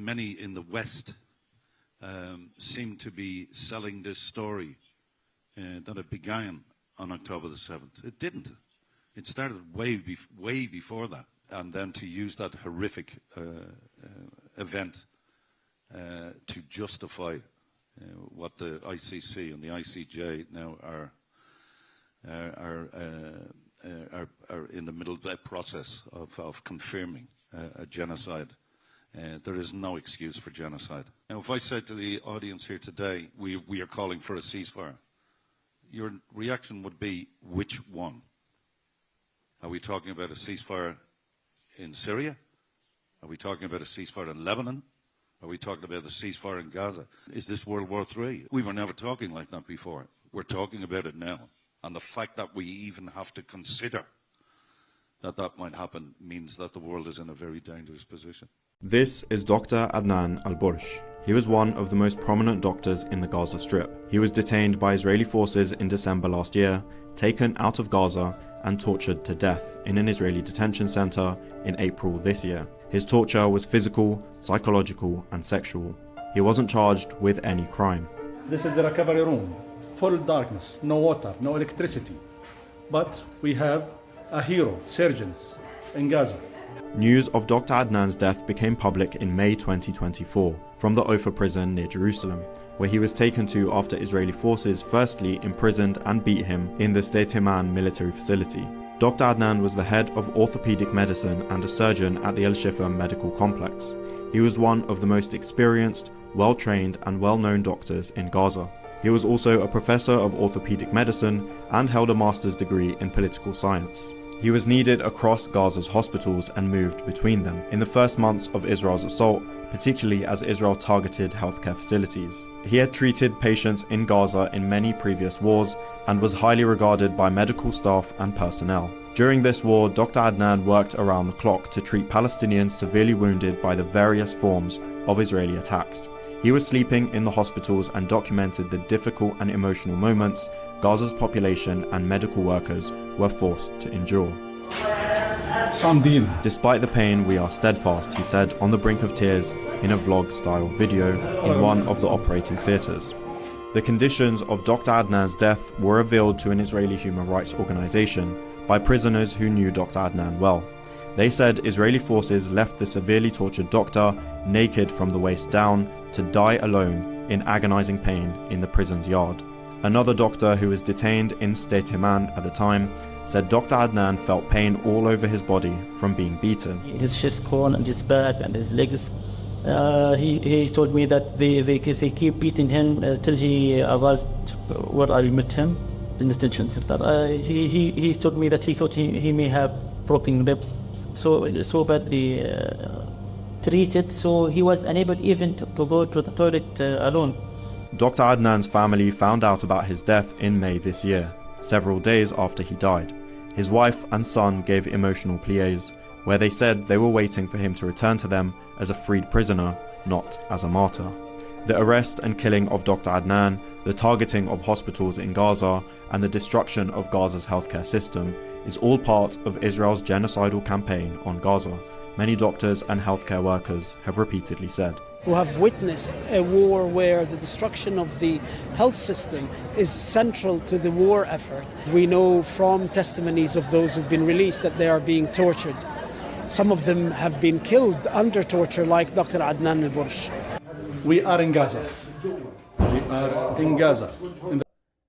many in the West seem to be selling this story that it began on October the 7th. It didn't. It started way before that. And then to use that horrific event to justify what the ICC and the ICJ now are in the middle of that process of confirming a genocide. There is no excuse for genocide. Now, if I said to the audience here today, we are calling for a ceasefire, your reaction would be, which one? Are we talking about a ceasefire in Syria? Are we talking about a ceasefire in Lebanon? Are we talking about a ceasefire in Gaza? Is this World War III? We were never talking like that before. We're talking about it now. And the fact that we even have to consider that might happen means that the world is in a very dangerous position. This is Dr. Adnan al-Bursh. He was one of the most prominent doctors in the Gaza Strip. He was detained by Israeli forces in December last year, taken out of Gaza, and tortured to death in an Israeli detention center in April this year. His torture was physical, psychological, and sexual. He wasn't charged with any crime. This is the recovery room, full darkness, no water, no electricity. But we have a hero, surgeons in Gaza. News of Dr. Adnan's death became public in May 2024 from the Ofer prison near Jerusalem, where he was taken to after Israeli forces firstly imprisoned and beat him in the Sde Timan military facility. Dr. Adnan was the head of orthopedic medicine and a surgeon at the El-Shifa medical complex. He was one of the most experienced, well-trained and well-known doctors in Gaza. He was also a professor of orthopedic medicine and held a master's degree in political science. He was needed across Gaza's hospitals and moved between them in the first months of Israel's assault, particularly as Israel targeted healthcare facilities. He had treated patients in Gaza in many previous wars and was highly regarded by medical staff and personnel. During this war, Dr. Adnan worked around the clock to treat Palestinians severely wounded by the various forms of Israeli attacks. He was sleeping in the hospitals and documented the difficult and emotional moments Gaza's population and medical workers were forced to endure. Despite the pain, we are steadfast, he said on the brink of tears in a vlog-style video in one of the operating theatres. The conditions of Dr. Adnan's death were revealed to an Israeli human rights organization by prisoners who knew Dr. Adnan well. They said Israeli forces left the severely tortured doctor naked from the waist down to die alone in agonizing pain in the prison's yard. Another doctor who was detained in Sde Timan at the time said Dr. Adnan felt pain all over his body from being beaten. His chest bone and his back and his legs. He told me that they keep beating him till he arrived where I met him in the detention center. He told me that he thought he may have broken ribs, so badly treated, so he was unable even to go to the toilet alone. Dr. Adnan's family found out about his death in May this year, several days after he died. His wife and son gave emotional pleas, where they said they were waiting for him to return to them as a freed prisoner, not as a martyr. The arrest and killing of Dr. Adnan, the targeting of hospitals in Gaza, and the destruction of Gaza's healthcare system is all part of Israel's genocidal campaign on Gaza. Many doctors and healthcare workers have repeatedly said. Who have witnessed a war where the destruction of the health system is central to the war effort. We know from testimonies of those who've been released that they are being tortured. Some of them have been killed under torture, like Dr. Adnan al-Bursh. We are in Gaza. We are in Gaza.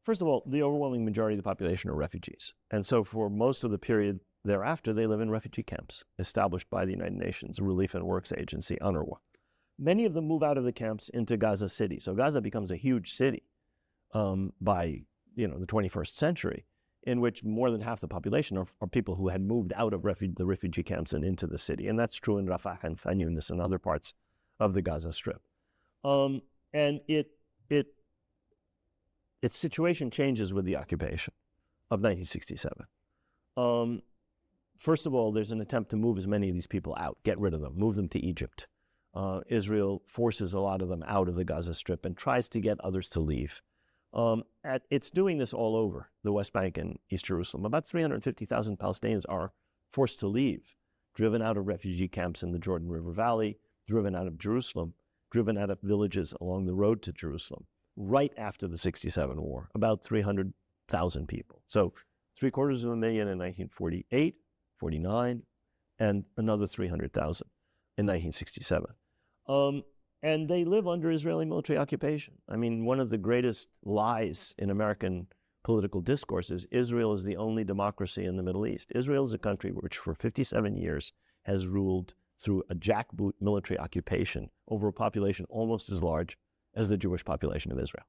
First of all, the overwhelming majority of the population are refugees. And so for most of the period thereafter, they live in refugee camps established by the United Nations Relief and Works Agency, UNRWA. Many of them move out of the camps into Gaza City. So Gaza becomes a huge city by the 21st century, in which more than half the population are people who had moved out of the refugee camps and into the city. And that's true in Rafah and Khan Yunis and other parts of the Gaza Strip. And its situation changes with the occupation of 1967. First of all, there's an attempt to move as many of these people out, get rid of them, move them to Egypt. Israel forces a lot of them out of the Gaza Strip and tries to get others to leave. It's doing this all over the West Bank and East Jerusalem. About 350,000 Palestinians are forced to leave, driven out of refugee camps in the Jordan River Valley, driven out of Jerusalem, driven out of villages along the road to Jerusalem, right after the 67 war, about 300,000 people. So 750,000 in 1948, 49, and another 300,000 in 1967. And they live under Israeli military occupation. I mean, one of the greatest lies in American political discourse is Israel is the only democracy in the Middle East. Israel is a country which for 57 years has ruled through a jackboot military occupation over a population almost as large as the Jewish population of Israel.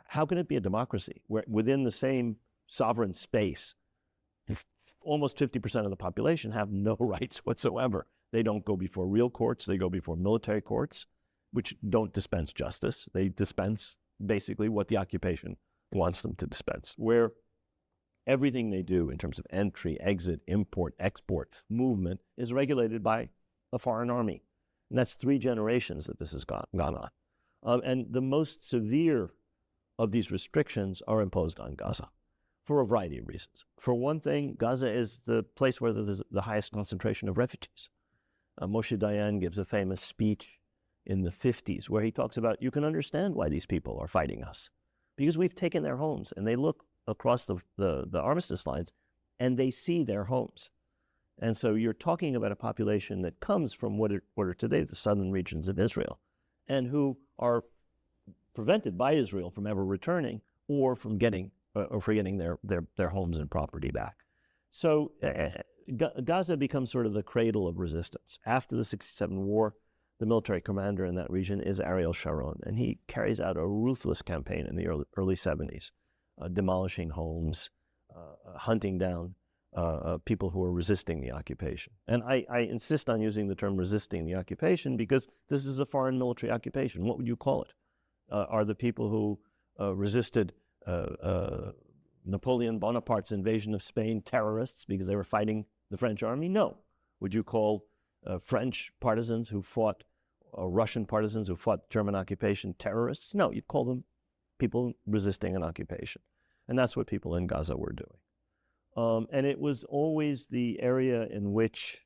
How can it be a democracy where within the same sovereign space, almost 50% of the population have no rights whatsoever? They don't go before real courts, they go before military courts, which don't dispense justice. They dispense basically what the occupation wants them to dispense, where everything they do in terms of entry, exit, import, export, movement is regulated by a foreign army. And that's 3 generations that this has gone on. And the most severe of these restrictions are imposed on Gaza for a variety of reasons. For one thing, Gaza is the place where there's the highest concentration of refugees. Moshe Dayan gives a famous speech in the 50s where he talks about, you can understand why these people are fighting us, because we've taken their homes, and they look across the armistice lines and they see their homes. And so you're talking about a population that comes from what are today the southern regions of Israel, and who are prevented by Israel from ever returning or from getting their homes and property back. So Gaza becomes sort of the cradle of resistance. After the 67 war, the military commander in that region is Ariel Sharon, and he carries out a ruthless campaign in the early 70s, demolishing homes, hunting down people who are resisting the occupation. And I insist on using the term resisting the occupation because this is a foreign military occupation. What would you call it? Are the people who resisted Napoleon Bonaparte's invasion of Spain terrorists because they were fighting the French army? No. Would you call French partisans who fought, Russian partisans who fought German occupation terrorists? No, you'd call them people resisting an occupation. And that's what people in Gaza were doing. And it was always the area in which,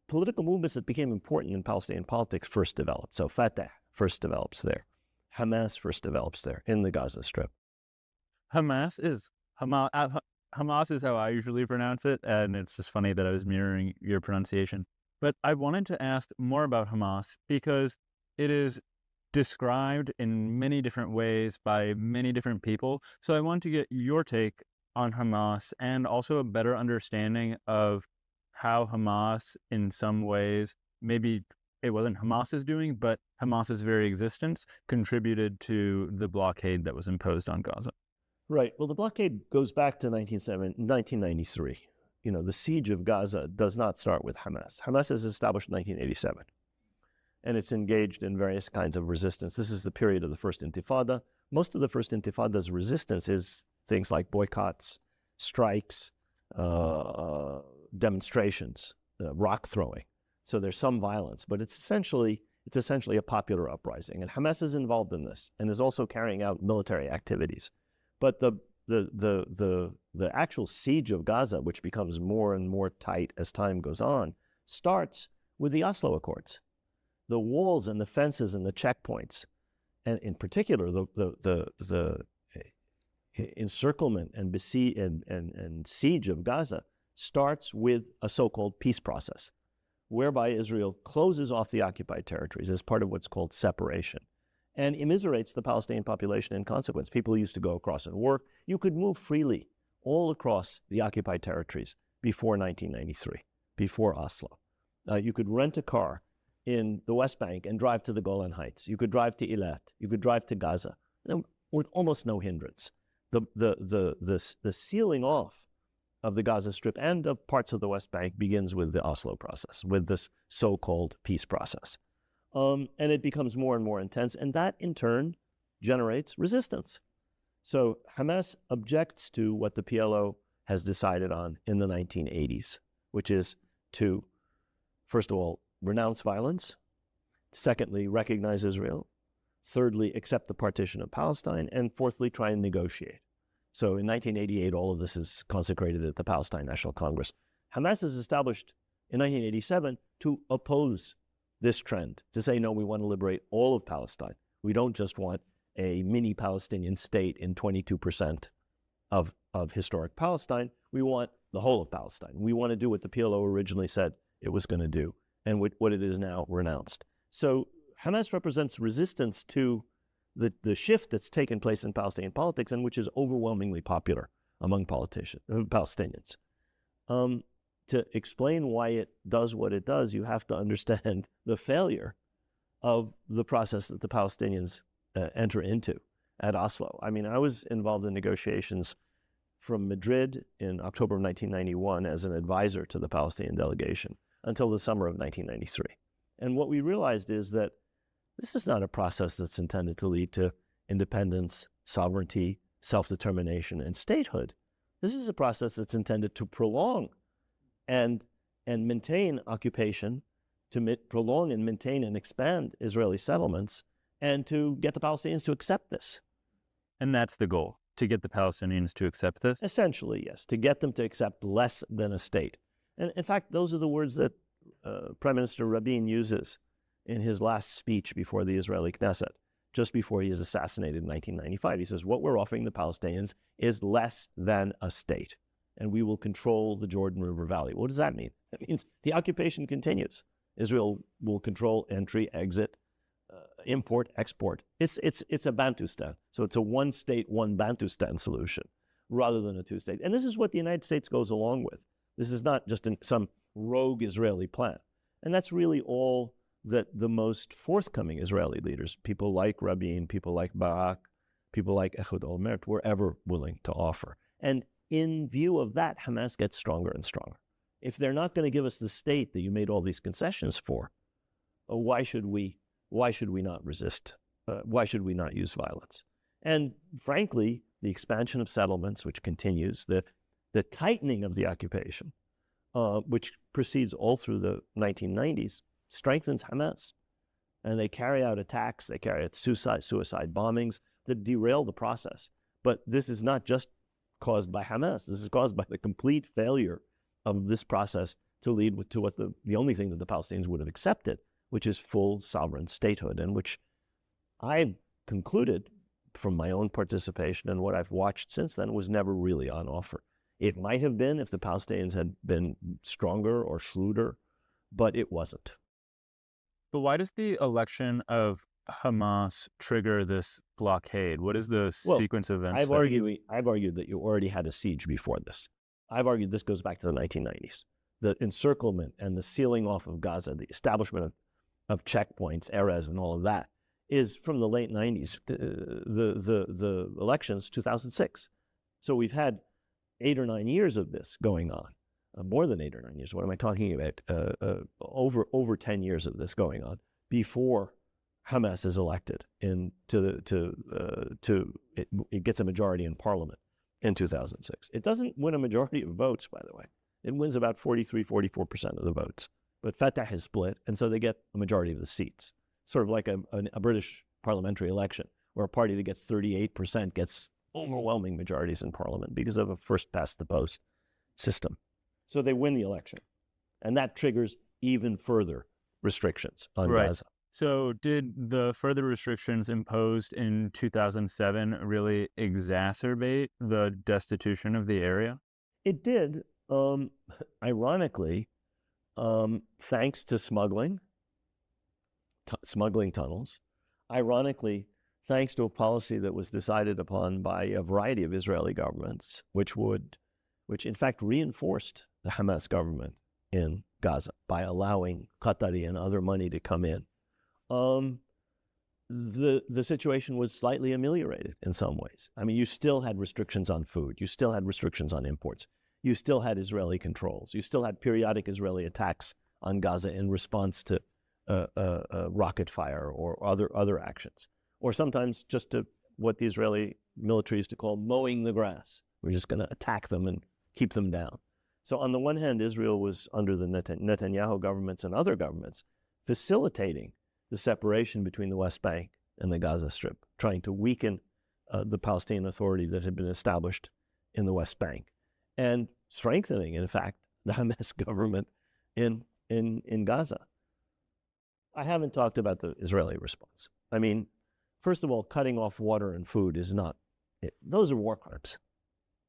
political movements that became important in Palestinian politics first developed. So Fatah first develops there. Hamas first develops there in the Gaza Strip. Hamas is how I usually pronounce it, and it's just funny that I was mirroring your pronunciation. But I wanted to ask more about Hamas because it is described in many different ways by many different people. So I want to get your take on Hamas and also a better understanding of how Hamas, in some ways, maybe it wasn't Hamas's doing, but Hamas's very existence contributed to the blockade that was imposed on Gaza. Right. Well, the blockade goes back to 1993. The siege of Gaza does not start with Hamas. Hamas is established in 1987, and it's engaged in various kinds of resistance. This is the period of the First Intifada. Most of the First Intifada's resistance is things like boycotts, strikes, demonstrations, rock throwing. So there's some violence, but it's essentially a popular uprising, and Hamas is involved in this and is also carrying out military activities. But the actual siege of Gaza, which becomes more and more tight as time goes on, starts with the Oslo Accords. The walls and the fences and the checkpoints, and in particular the encirclement and siege of Gaza starts with a so-called peace process, whereby Israel closes off the occupied territories as part of what's called separation, and immiserates the Palestinian population in consequence. People used to go across and work. You could move freely all across the occupied territories before 1993, before Oslo. You could rent a car in the West Bank and drive to the Golan Heights. You could drive to Eilat. You could drive to Gaza with almost no hindrance. The sealing off of the Gaza Strip and of parts of the West Bank begins with the Oslo process, with this so-called peace process. And it becomes more and more intense, and that in turn generates resistance. So Hamas objects to what the PLO has decided on in the 1980s, which is to, first of all, renounce violence, secondly, recognize Israel, thirdly, accept the partition of Palestine, and fourthly, try and negotiate. So in 1988, all of this is consecrated at the Palestine National Congress. Hamas has established in 1987 to oppose this trend, to say, no, we want to liberate all of Palestine. We don't just want a mini Palestinian state in 22% of historic Palestine. We want the whole of Palestine. We want to do what the PLO originally said it was going to do and what it is now renounced. So Hamas represents resistance to the shift that's taken place in Palestinian politics and which is overwhelmingly popular among Palestinians. To explain why it does what it does, you have to understand the failure of the process that the Palestinians enter into at Oslo. I mean, I was involved in negotiations from Madrid in October of 1991 as an advisor to the Palestinian delegation until the summer of 1993. And what we realized is that this is not a process that's intended to lead to independence, sovereignty, self-determination, and statehood. This is a process that's intended to prolong and maintain occupation, to prolong and maintain and expand Israeli settlements, and to get the Palestinians to accept this. And that's the goal, to get the Palestinians to accept this? Essentially, yes, to get them to accept less than a state. And in fact, those are the words that Prime Minister Rabin uses in his last speech before the Israeli Knesset, just before he is assassinated in 1995. He says, what we're offering the Palestinians is less than a state, and we will control the Jordan River Valley. What does that mean? That means the occupation continues. Israel will control entry, exit, import, export. It's a Bantustan. So it's a one state, one Bantustan solution rather than a two state. And this is what the United States goes along with. This is not just some rogue Israeli plan. And that's really all that the most forthcoming Israeli leaders, people like Rabin, people like Barak, people like Ehud Olmert, were ever willing to offer. And in view of that, Hamas gets stronger and stronger. If they're not going to give us the state that you made all these concessions for, why should we not resist? Why should we not use violence? And frankly, the expansion of settlements, which continues, the tightening of the occupation, which proceeds all through the 1990s, strengthens Hamas. And they carry out attacks, they carry out suicide bombings that derail the process. But this is not just caused by Hamas. This is caused by the complete failure of this process to lead to what the only thing that the Palestinians would have accepted, which is full sovereign statehood, and which I've concluded from my own participation and what I've watched since then was never really on offer. It might have been if the Palestinians had been stronger or shrewder, but it wasn't. But why does the election of Hamas trigger this blockade? What is the sequence of events? I've argued that you already had a siege before this. I've argued this goes back to the 1990s. The encirclement and the sealing off of Gaza, the establishment of checkpoints, Erez, and all of that is from the late 90s. The elections, 2006. So we've had 8 or 9 years of this going on. More than 8 or 9 years. What am I talking about? Over 10 years of this going on before Hamas is elected it gets a majority in parliament in 2006. It doesn't win a majority of votes, by the way. It wins about 44% of the votes. But Fatah has split, and so they get a majority of the seats. Sort of like a British parliamentary election, where a party that gets 38% gets overwhelming majorities in parliament because of a first-past-the-post system. So they win the election. And that triggers even further restrictions on Gaza. So did the further restrictions imposed in 2007 really exacerbate the destitution of the area? It did, ironically, thanks to smuggling tunnels. Ironically, thanks to a policy that was decided upon by a variety of Israeli governments, which in fact reinforced the Hamas government in Gaza by allowing Qatari and other money to come in. The situation was slightly ameliorated in some ways. I mean, you still had restrictions on food. You still had restrictions on imports. You still had Israeli controls. You still had periodic Israeli attacks on Gaza in response to rocket fire or other actions. Or sometimes just to what the Israeli military used to call mowing the grass. We're just going to attack them and keep them down. So on the one hand, Israel was under the Netanyahu governments and other governments facilitating the separation between the West Bank and the Gaza Strip, trying to weaken the Palestinian Authority that had been established in the West Bank, and strengthening, in fact, the Hamas government in Gaza. I haven't talked about the Israeli response. I mean, first of all, cutting off water and food is not, those are war crimes.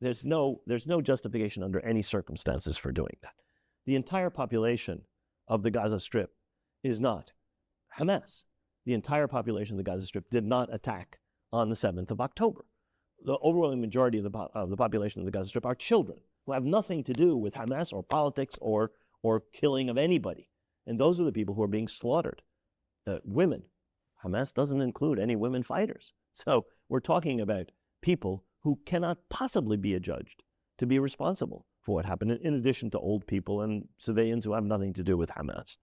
There's no justification under any circumstances for doing that. The entire population of the Gaza Strip is not Hamas. The entire population of the Gaza Strip did not attack on the 7th of October. The overwhelming majority of the population of the Gaza Strip are children who have nothing to do with Hamas or politics or killing of anybody. And those are the people who are being slaughtered. Women. Hamas doesn't include any women fighters. So we're talking about people who cannot possibly be adjudged to be responsible for what happened, in addition to old people and civilians who have nothing to do with Hamas.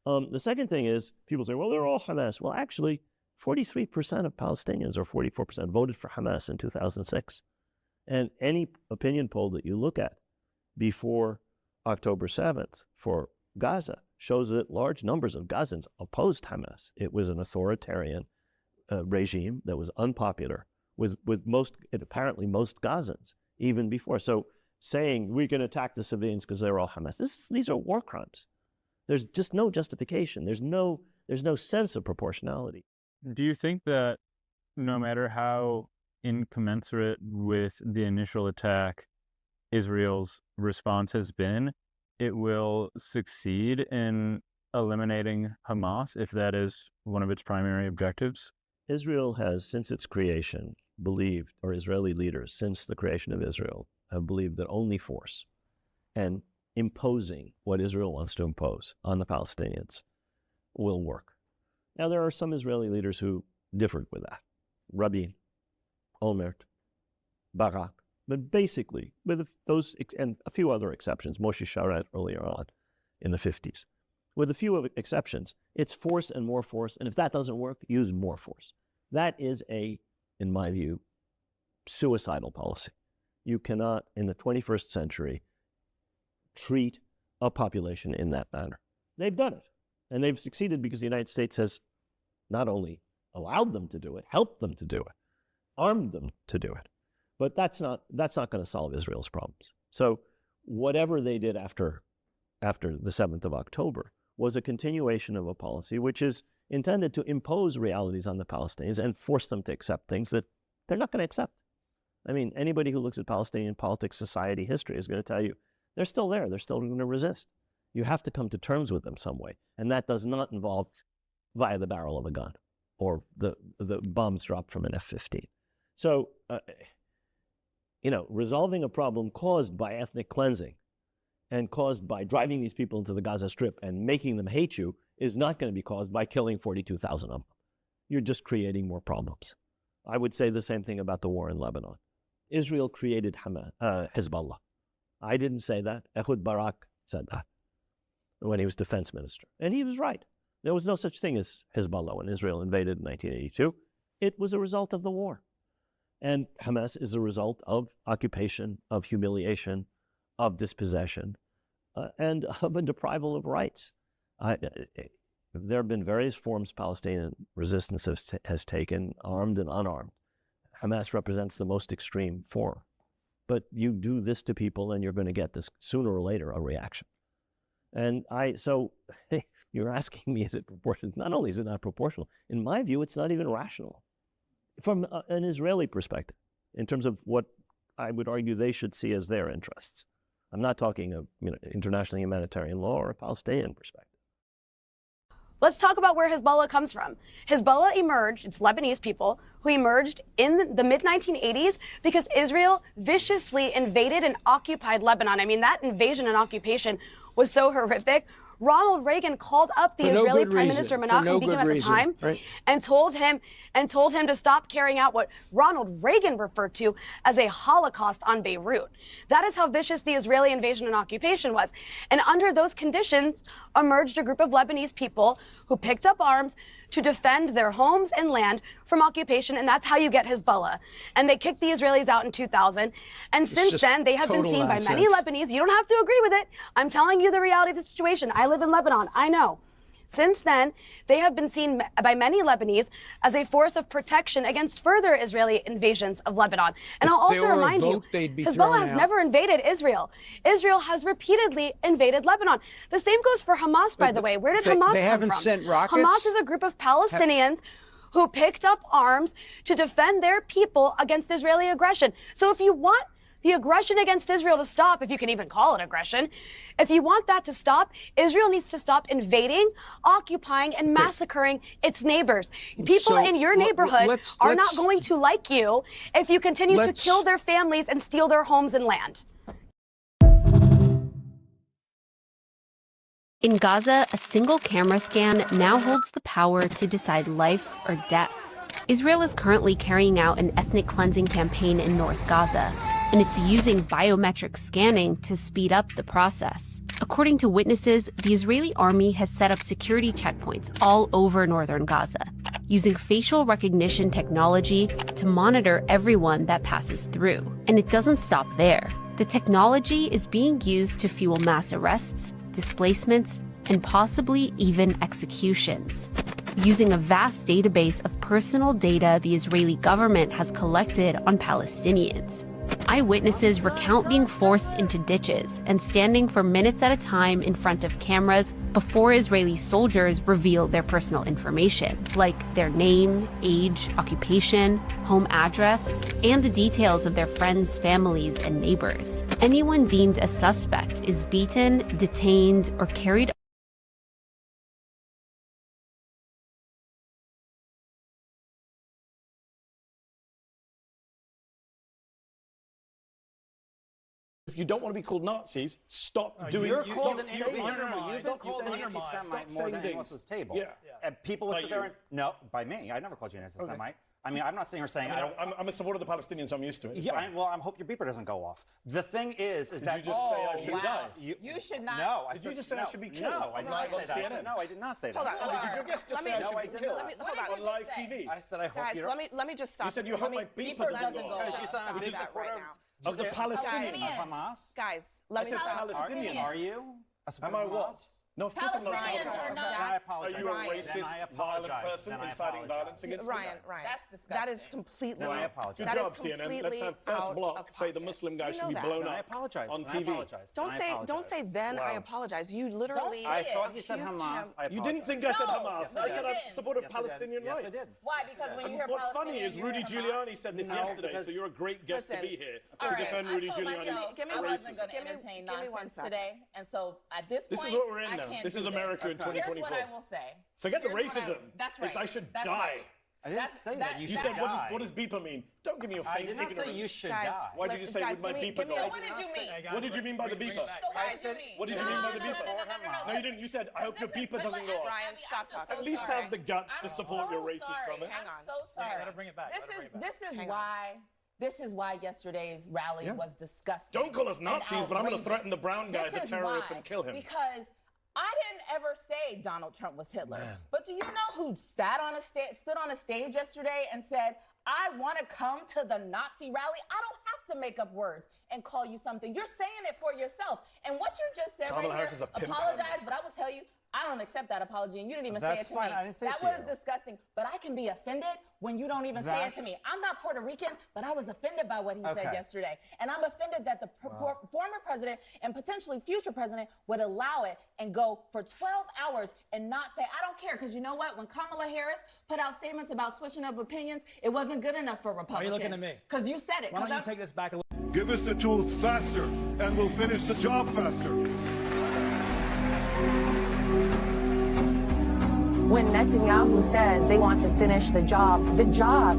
The second thing is, people say, well, they're all Hamas. Well, actually, 43% of Palestinians, or 44%, voted for Hamas in 2006. And any opinion poll that you look at before October 7th for Gaza shows that large numbers of Gazans opposed Hamas. It was an authoritarian regime that was unpopular with apparently most Gazans, even before. So saying we can attack the civilians because they're all Hamas, these are war crimes. There's just no justification. There's no sense of proportionality. Do you think that no matter how incommensurate with the initial attack Israel's response has been, it will succeed in eliminating Hamas if that is one of its primary objectives? Israel has, since its creation, believed, or Israeli leaders since the creation of Israel, have believed that only force and imposing what Israel wants to impose on the Palestinians will work. Now, there are some Israeli leaders who differed with that. Rabin, Olmert, Barak. But basically, with those and a few other exceptions, Moshe Sharet earlier on in the 50s, with a few exceptions, it's force and more force. And if that doesn't work, use more force. That is in my view, suicidal policy. You cannot, in the 21st century, treat a population in that manner. They've done it. And they've succeeded because the United States has not only allowed them to do it, helped them to do it, armed them to do it. But that's not going to solve Israel's problems. So whatever they did after the 7th of October was a continuation of a policy which is intended to impose realities on the Palestinians and force them to accept things that they're not going to accept. I mean, anybody who looks at Palestinian politics, society, history is going to tell you they're still there. They're still going to resist. You have to come to terms with them some way. And that does not involve via the barrel of a gun or the bombs dropped from an F-15. So, resolving a problem caused by ethnic cleansing and caused by driving these people into the Gaza Strip and making them hate you is not going to be caused by killing 42,000 of them. You're just creating more problems. I would say the same thing about the war in Lebanon. Israel created Hezbollah. I didn't say that. Ehud Barak said that when he was defense minister. And he was right. There was no such thing as Hezbollah when Israel invaded in 1982. It was a result of the war. And Hamas is a result of occupation, of humiliation, of dispossession, and of a deprival of rights. There have been various forms Palestinian resistance has taken, armed and unarmed. Hamas represents the most extreme form. But you do this to people and you're going to get this, sooner or later, a reaction. And so you're asking me, is it proportional? Not only is it not proportional, in my view, it's not even rational. From an Israeli perspective, in terms of what I would argue they should see as their interests. I'm not talking of international humanitarian law or a Palestinian perspective. Let's talk about where Hezbollah comes from. Hezbollah emerged, it's Lebanese people, who emerged in the mid-1980s because Israel viciously invaded and occupied Lebanon. I mean, that invasion and occupation was so horrific. Ronald Reagan called up the Israeli Prime Minister Menachem Begin at the time, right, and told him to stop carrying out what Ronald Reagan referred to as a Holocaust on Beirut. That is how vicious the Israeli invasion and occupation was. And under those conditions emerged a group of Lebanese people who picked up arms to defend their homes and land from occupation, and that's how you get Hezbollah. And they kicked the Israelis out in 2000. And since then, they have been seen by many Lebanese. You don't have to agree with it. I'm telling you the reality of the situation. I live in Lebanon. I know. Since then, they have been seen by many Lebanese as a force of protection against further Israeli invasions of Lebanon. And I'll also remind you, Hezbollah has never invaded Israel. Israel has repeatedly invaded Lebanon. The same goes for Hamas, by the way. Where did Hamas come from? They haven't sent rockets? Hamas is a group of Palestinians who picked up arms to defend their people against Israeli aggression. So if you want the aggression against Israel to stop, if you can even call it aggression, if you want that to stop, Israel needs to stop invading, occupying, and massacring its neighbors. People in your neighborhood are not going to like you if you continue to kill their families and steal their homes and land. In Gaza, a single camera scan now holds the power to decide life or death. Israel is currently carrying out an ethnic cleansing campaign in North Gaza, and it's using biometric scanning to speed up the process. According to witnesses, the Israeli army has set up security checkpoints all over northern Gaza, using facial recognition technology to monitor everyone that passes through. And it doesn't stop there. The technology is being used to fuel mass arrests, displacements, and possibly even executions. Using a vast database of personal data the Israeli government has collected on Palestinians. Eyewitnesses recount being forced into ditches and standing for minutes at a time in front of cameras before Israeli soldiers reveal their personal information, like their name, age, occupation, home address, and the details of their friends, families, and neighbors. Anyone deemed a suspect is beaten, detained, or carried If you don't want to be called Nazis, stop doing. You're called an anti-Semite. You've been called an anti-Semite more than anyone else's table. Yeah. And people would sit there and no, by me. I never called you an anti-Semite. Okay. I mean, I'm not sitting here saying I'm a supporter of the Palestinians. So I'm used to it. Yeah. I hope your beeper doesn't go off. The thing is that you just say I should die. You should not. No, did you just say I should be killed? No, I did not say that. No, I did not say that. Hold on. Did your guest just say I should be killed on live TV? I said I hope you don't. Let me just stop. You said you hope my beeper doesn't go off. Because you said I'm a big supporter of the Palestinians. Hamas? Guys, let me stop. Palestinians. Are you? Am I what? No, of course I'm not. I apologize. Are you a racist, violent person inciting violence against Ryan, That's disgusting. That is completely. I apologize. Good job, CNN. Let's have first block say the Muslim guy should be blown up. I apologize. On TV. Don't say then I apologize. You literally. I thought you said Hamas. You didn't think I said Hamas. I said I supported Palestinian rights. Yes, I did. Why? Because when you hear what's funny is Rudy Giuliani said this yesterday, so you're a great guest to be here to defend Rudy Giuliani. I wasn't going to entertain nonsense today, and so at this point, this is what we're in now. This is America in 2024. Here's what I will say. Forget the racism. That's right. It's I should die. I didn't say that. You said what does beeper mean? Don't give me your fake ignorance. I did not say you should die. Why did you say with my beeper go? What did you mean? What did you mean by the beeper? What did you mean by the beeper? No, you didn't. You said I hope your beeper doesn't go off. Ryan, stop talking. At least have the guts to support your racist comment. Hang on. I'm so sorry. I gotta bring it back. This is why yesterday's rally was disgusting. Don't call us Nazis, but I'm going to threaten the brown guy as a terrorist and kill him. Because I didn't ever say Donald Trump was Hitler. Man. But do you know who stood on a stage yesterday and said, I want to come to the Nazi rally? I don't have to make up words and call you something. You're saying it for yourself. And what you just said right here, apologize, but I will tell you, I don't accept that apology, and you didn't even say it to me. I didn't say that was disgusting. But I can be offended when you don't even say it to me. I'm not Puerto Rican, but I was offended by what he said yesterday. And I'm offended that the former president and potentially future president would allow it and go for 12 hours and not say, I don't care. Because you know what? When Kamala Harris put out statements about switching up opinions, it wasn't good enough for Republicans. Why are you looking at me? Because you said it. Why don't you take this back a little? Give us the tools faster, and we'll finish the job faster. When Netanyahu says they want to finish the job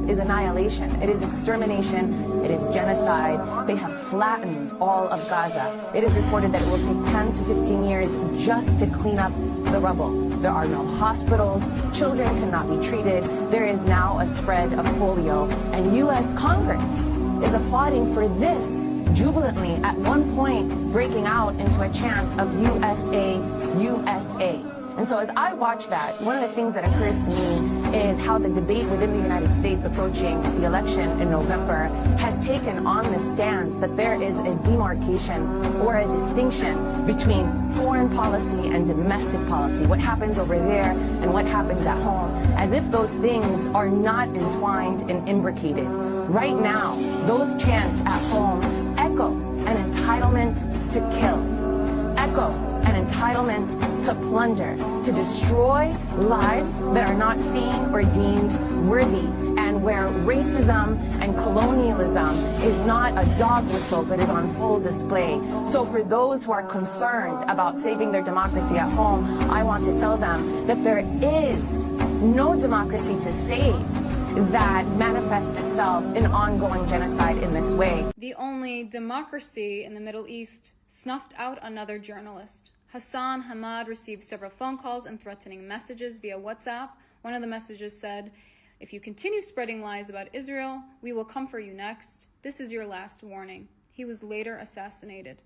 is annihilation. It is extermination. It is genocide. They have flattened all of Gaza. It is reported that it will take 10 to 15 years just to clean up the rubble. There are no hospitals. Children cannot be treated. There is now a spread of polio. And U.S. Congress is applauding for this jubilantly, at one point breaking out into a chant of USA, USA. And so as I watch that, one of the things that occurs to me is how the debate within the United States approaching the election in November has taken on the stance that there is a demarcation or a distinction between foreign policy and domestic policy, what happens over there and what happens at home, as if those things are not entwined and imbricated. Right now, those chants at home echo an entitlement to kill, echo an entitlement to plunder, to destroy lives that are not seen or deemed worthy, and where racism and colonialism is not a dog whistle but is on full display. So for those who are concerned about saving their democracy at home, I want to tell them that there is no democracy to save that manifests itself in ongoing genocide in this way. The only democracy in the Middle East snuffed out another journalist. Hassan Hamad received several phone calls and threatening messages via WhatsApp. One of the messages said, "If you continue spreading lies about Israel, we will come for you next. This is your last warning." He was later assassinated.